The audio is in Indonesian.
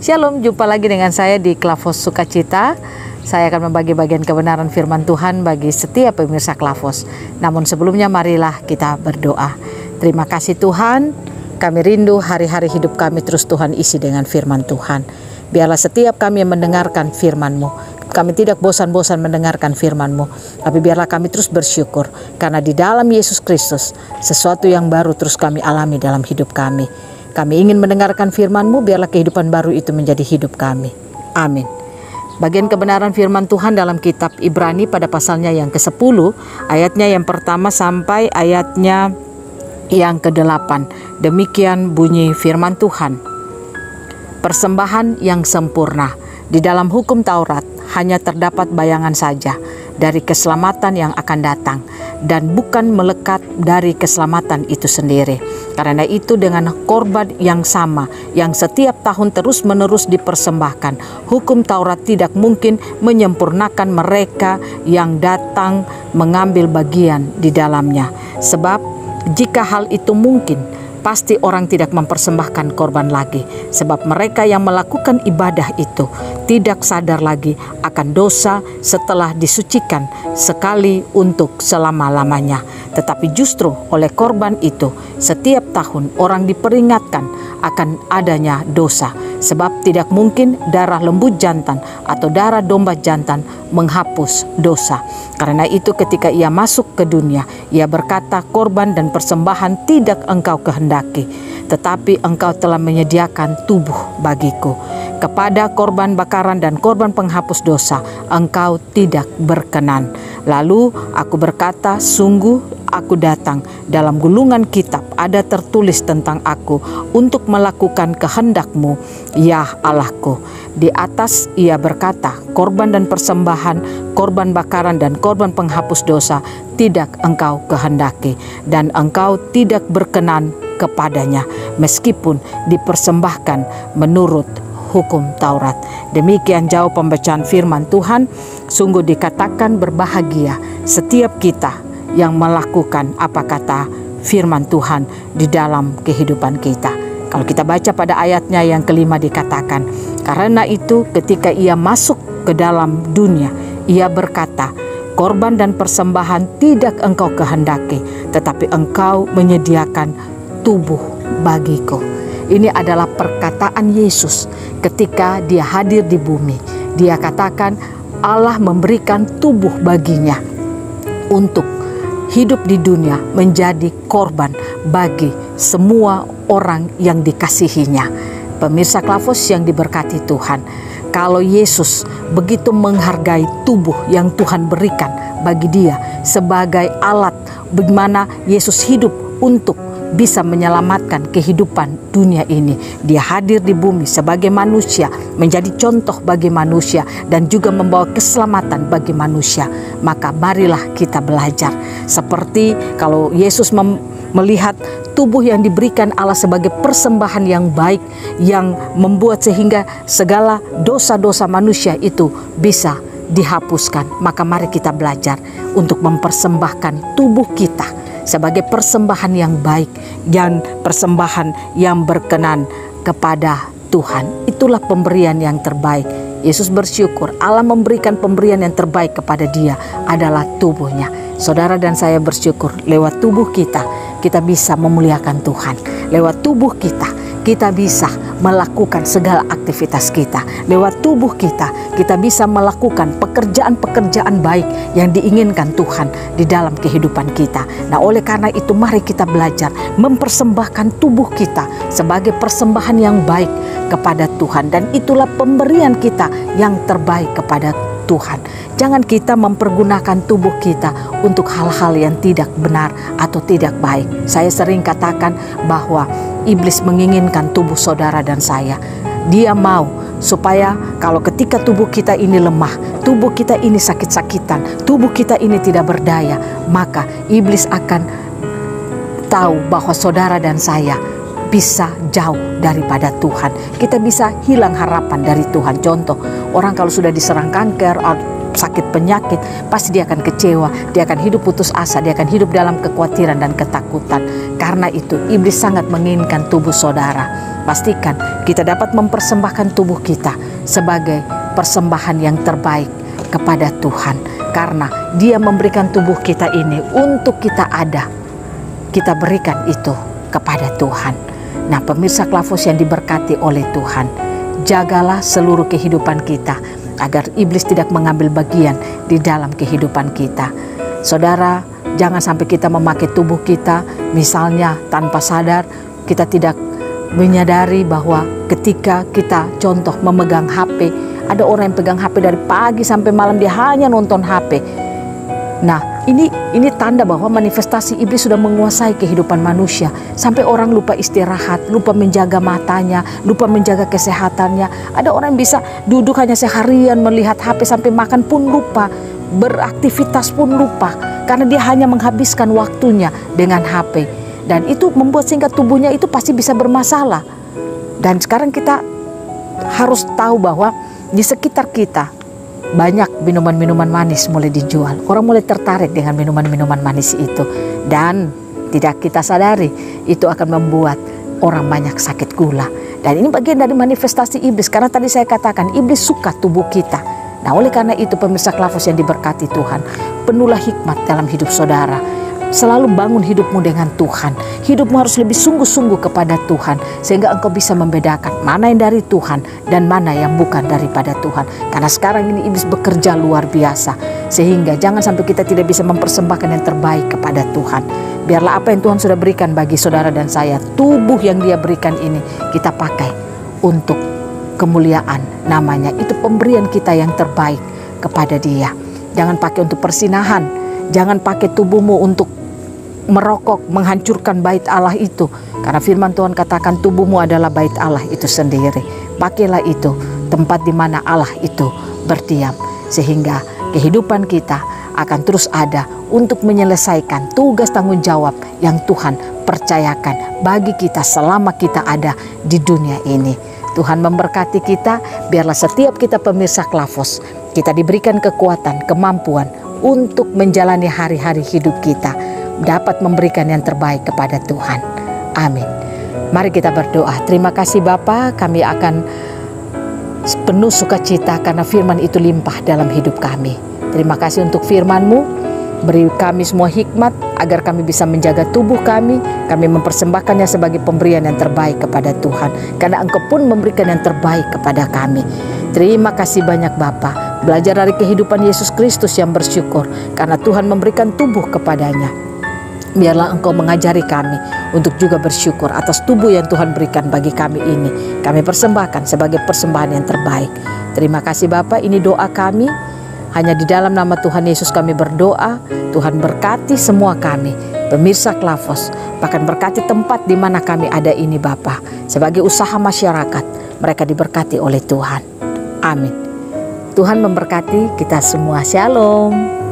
Shalom, jumpa lagi dengan saya di Klavos Sukacita. Saya akan membagi bagian kebenaran firman Tuhan bagi setiap pemirsa Klavos. Namun sebelumnya marilah kita berdoa. Terima kasih Tuhan, kami rindu hari-hari hidup kami terus Tuhan isi dengan firman Tuhan. Biarlah setiap kami yang mendengarkan firman-Mu, kami tidak bosan-bosan mendengarkan firman-Mu, tapi biarlah kami terus bersyukur, karena di dalam Yesus Kristus, sesuatu yang baru terus kami alami dalam hidup kami. Kami ingin mendengarkan firman-Mu, biarlah kehidupan baru itu menjadi hidup kami. Amin. Bagian kebenaran firman Tuhan dalam kitab Ibrani pada pasalnya yang ke-10, ayatnya yang pertama sampai ayatnya yang ke-8. Demikian bunyi firman Tuhan. Persembahan yang sempurna. Di dalam hukum Taurat hanya terdapat bayangan saja dari keselamatan yang akan datang, dan bukan melekat dari keselamatan itu sendiri. Karena itu dengan korban yang sama yang setiap tahun terus-menerus dipersembahkan, hukum Taurat tidak mungkin menyempurnakan mereka yang datang mengambil bagian di dalamnya. Sebab jika hal itu mungkin, pasti orang tidak mempersembahkan korban lagi, sebab mereka yang melakukan ibadah itu tidak sadar lagi akan dosa setelah disucikan sekali untuk selama-lamanya. Tetapi justru oleh korban itu setiap tahun orang diperingatkan akan adanya dosa, sebab tidak mungkin darah lembu jantan atau darah domba jantan menghapus dosa. Karena itu ketika ia masuk ke dunia, ia berkata, korban dan persembahan tidak engkau kehendaki, tetapi engkau telah menyediakan tubuh bagiku. Kepada korban bakaran dan korban penghapus dosa engkau tidak berkenan. Lalu aku berkata, sungguh aku datang, dalam gulungan kitab ada tertulis tentang aku untuk melakukan kehendak-Mu, ya Allahku. Di atas ia berkata, korban dan persembahan, korban bakaran dan korban penghapus dosa tidak engkau kehendaki, dan engkau tidak berkenan kepadanya, meskipun dipersembahkan menurut hukum Taurat. Demikian jauh pembacaan firman Tuhan. Sungguh dikatakan berbahagia setiap kita yang melakukan apa kata firman Tuhan di dalam kehidupan kita. Kalau kita baca pada ayatnya yang kelima dikatakan, karena itu ketika ia masuk ke dalam dunia, ia berkata, korban dan persembahan tidak engkau kehendaki, tetapi engkau menyediakan tubuh bagiku. Ini adalah perkataan Yesus ketika dia hadir di bumi. Dia katakan Allah memberikan tubuh baginya untuk hidup di dunia menjadi korban bagi semua orang yang dikasihinya. Pemirsa Klavos yang diberkati Tuhan, kalau Yesus begitu menghargai tubuh yang Tuhan berikan bagi dia sebagai alat bagaimana Yesus hidup untuk bisa menyelamatkan kehidupan dunia ini. Dia hadir di bumi sebagai manusia, menjadi contoh bagi manusia, dan juga membawa keselamatan bagi manusia. Maka marilah kita belajar. Seperti kalau Yesus melihat tubuh yang diberikan Allah sebagai persembahan yang baik, yang membuat sehingga segala dosa-dosa manusia itu bisa dihapuskan. Maka mari kita belajar untuk mempersembahkan tubuh kita sebagai persembahan yang baik dan persembahan yang berkenan kepada Tuhan. Itulah pemberian yang terbaik. Yesus bersyukur Allah memberikan pemberian yang terbaik kepada dia adalah tubuhnya. Saudara dan saya bersyukur lewat tubuh kita bisa memuliakan Tuhan. Lewat tubuh kita bisa melakukan segala aktivitas kita. Lewat tubuh kita bisa melakukan pekerjaan-pekerjaan baik yang diinginkan Tuhan di dalam kehidupan kita. Nah, oleh karena itu mari kita belajar mempersembahkan tubuh kita sebagai persembahan yang baik kepada Tuhan. Dan itulah pemberian kita yang terbaik kepada Tuhan. Jangan kita mempergunakan tubuh kita untuk hal-hal yang tidak benar atau tidak baik. Saya sering katakan bahwa iblis menginginkan tubuh saudara dan saya. Dia mau supaya kalau ketika tubuh kita ini lemah, tubuh kita ini sakit-sakitan, tubuh kita ini tidak berdaya, maka iblis akan tahu bahwa saudara dan saya bisa jauh daripada Tuhan. Kita bisa hilang harapan dari Tuhan. Contoh, orang kalau sudah diserang kanker sakit penyakit, pasti dia akan kecewa, dia akan hidup putus asa, dia akan hidup dalam kekhawatiran dan ketakutan. Karena itu iblis sangat menginginkan tubuh saudara. Pastikan kita dapat mempersembahkan tubuh kita sebagai persembahan yang terbaik kepada Tuhan. Karena dia memberikan tubuh kita ini untuk kita ada, kita berikan itu kepada Tuhan. Nah, pemirsa Klavos yang diberkati oleh Tuhan, jagalah seluruh kehidupan kita agar iblis tidak mengambil bagian di dalam kehidupan kita. Saudara, jangan sampai kita memakai tubuh kita, misalnya tanpa sadar, kita tidak menyadari bahwa ketika kita contoh memegang HP, ada orang yang pegang HP dari pagi sampai malam, dia hanya nonton HP. Nah, ini tanda bahwa manifestasi iblis sudah menguasai kehidupan manusia. Sampai orang lupa istirahat, lupa menjaga matanya, lupa menjaga kesehatannya. Ada orang yang bisa duduk hanya seharian melihat HP sampai makan pun lupa, beraktivitas pun lupa. Karena dia hanya menghabiskan waktunya dengan HP. Dan itu membuat sehingga tubuhnya itu pasti bisa bermasalah. Dan sekarang kita harus tahu bahwa di sekitar kita banyak minuman-minuman manis mulai dijual. Orang mulai tertarik dengan minuman-minuman manis itu. Dan tidak kita sadari, itu akan membuat orang banyak sakit gula. Dan ini bagian dari manifestasi iblis. Karena tadi saya katakan, iblis suka tubuh kita. Nah, oleh karena itu pemirsa Klavos yang diberkati Tuhan, penuhlah hikmat dalam hidup saudara. Selalu bangun hidupmu dengan Tuhan. Hidupmu harus lebih sungguh-sungguh kepada Tuhan, sehingga engkau bisa membedakan mana yang dari Tuhan dan mana yang bukan daripada Tuhan. Karena sekarang ini iblis bekerja luar biasa, sehingga jangan sampai kita tidak bisa mempersembahkan yang terbaik kepada Tuhan. Biarlah apa yang Tuhan sudah berikan bagi saudara dan saya, tubuh yang dia berikan ini, kita pakai untuk kemuliaan namanya. Itu pemberian kita yang terbaik kepada dia. Jangan pakai untuk persinahan, jangan pakai tubuhmu untuk merokok, menghancurkan bait Allah itu. Karena firman Tuhan katakan tubuhmu adalah bait Allah itu sendiri. Pakailah itu, tempat di mana Allah itu berdiam. Sehingga kehidupan kita akan terus ada untuk menyelesaikan tugas tanggung jawab yang Tuhan percayakan bagi kita selama kita ada di dunia ini. Tuhan memberkati kita, biarlah setiap kita pemirsa Klavos, kita diberikan kekuatan, kemampuan untuk menjalani hari-hari hidup kita, dapat memberikan yang terbaik kepada Tuhan. Amin. Mari kita berdoa. Terima kasih Bapa, kami akan penuh sukacita karena firman itu limpah dalam hidup kami. Terima kasih untuk firman-Mu. Beri kami semua hikmat agar kami bisa menjaga tubuh kami mempersembahkannya sebagai pemberian yang terbaik kepada Tuhan. Karena Engkau pun memberikan yang terbaik kepada kami. Terima kasih banyak Bapa. Belajar dari kehidupan Yesus Kristus yang bersyukur karena Tuhan memberikan tubuh kepadanya. Biarlah Engkau mengajari kami untuk juga bersyukur atas tubuh yang Tuhan berikan bagi kami ini. Kami persembahkan sebagai persembahan yang terbaik. Terima kasih Bapa, ini doa kami. Hanya di dalam nama Tuhan Yesus kami berdoa. Tuhan berkati semua kami, pemirsa Klavos. Bahkan berkati tempat di mana kami ada ini Bapa. Sebagai usaha masyarakat, mereka diberkati oleh Tuhan. Amin. Tuhan memberkati kita semua. Shalom.